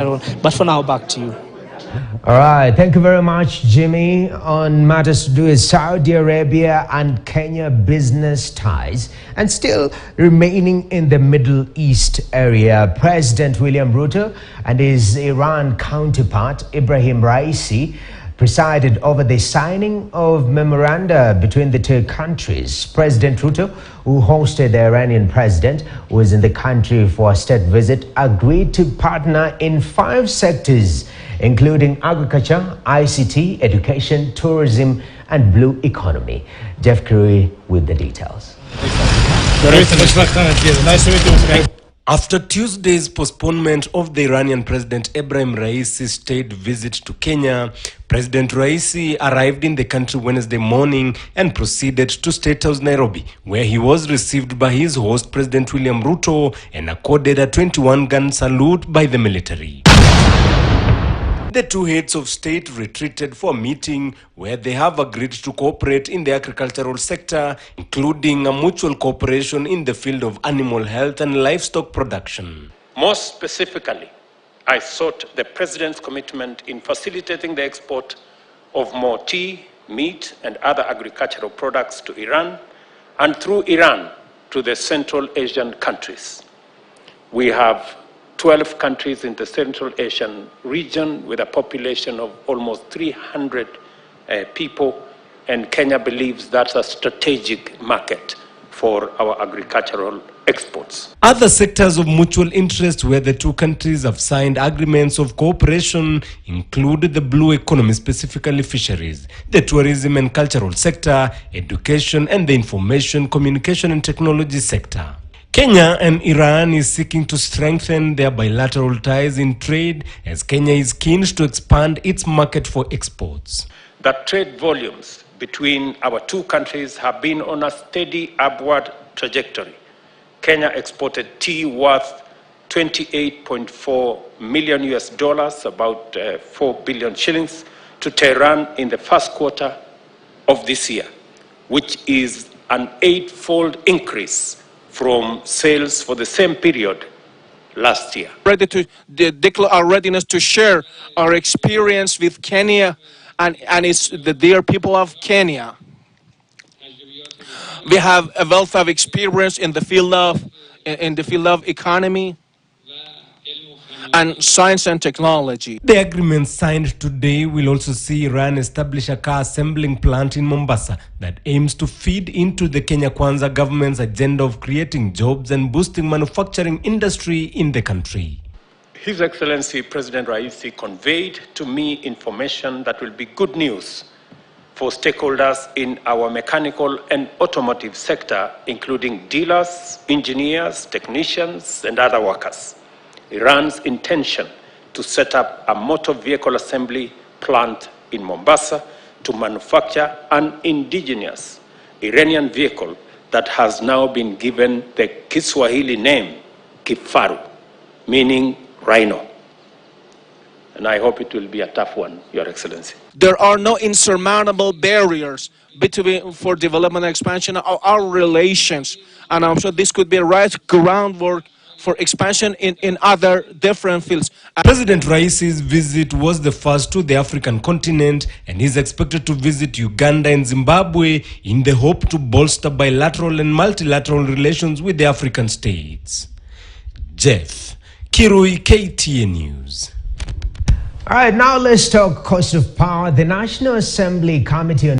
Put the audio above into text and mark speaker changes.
Speaker 1: But for now, back to you.
Speaker 2: All right, thank you very much, Jimmy. On matters to do with Saudi Arabia and Kenya business ties, and still remaining in the Middle East area, President William Ruto and his Iran counterpart Ibrahim Raisi presided over the signing of memoranda between the two countries. President Ruto, who hosted the Iranian president, who was in the country for a state visit, agreed to partner in 5 sectors, including agriculture, ICT, education, tourism, and blue economy. Jeff Curry with the details.
Speaker 3: Nice to meet you. After Tuesday's postponement of the Iranian President Ebrahim Raisi's state visit to Kenya, President Raisi arrived in the country Wednesday morning and proceeded to State House, Nairobi, where he was received by his host, President William Ruto, and accorded a 21-gun salute by the military. The two heads of state retreated for a meeting where they have agreed to cooperate in the agricultural sector, including a mutual cooperation in the field of animal health and livestock production.
Speaker 4: Most specifically, I sought the President's commitment in facilitating the export of more tea, meat, and other agricultural products to Iran, and through Iran to the Central Asian countries. We have 12 countries in the Central Asian region with a population of almost 300 people, and Kenya believes that's a strategic market for our agricultural exports.
Speaker 3: Other sectors of mutual interest where the two countries have signed agreements of cooperation include the blue economy, specifically fisheries, the tourism and cultural sector, education, and the information, communication, and technology sector. Kenya and Iran is seeking to strengthen their bilateral ties in trade as Kenya is keen to expand its market for exports.
Speaker 4: The trade volumes between our two countries have been on a steady upward trajectory. Kenya exported tea worth $28.4 million US, about 4 billion shillings, to Tehran in the first quarter of this year, which is an 8-fold increase from sales for the same period last year.
Speaker 5: Ready to declare our readiness to share our experience with Kenya and it's the dear people of Kenya. We have a wealth of experience in the field of economy and science and technology.
Speaker 3: The agreement signed today will also see Iran establish a car assembling plant in Mombasa that aims to feed into the Kenya Kwanza government's agenda of creating jobs and boosting manufacturing industry in the country.
Speaker 4: His Excellency President Raisi conveyed to me information that will be good news for stakeholders in our mechanical and automotive sector, including dealers, engineers, technicians, and other workers. Iran's intention to set up a motor vehicle assembly plant in Mombasa to manufacture an indigenous Iranian vehicle that has now been given the Kiswahili name Kifaru, meaning rhino. And I hope it will be a tough one, Your Excellency.
Speaker 5: There are no insurmountable barriers for development and expansion of our relations, and I'm sure this could be a right groundwork for expansion in other different fields.
Speaker 3: President Raisi's visit was the first to the African continent and is expected to visit Uganda and Zimbabwe in the hope to bolster bilateral and multilateral relations with the African states. Jeff Kirui, KTN News.
Speaker 2: All right, now let's talk cost of power. The National Assembly Committee on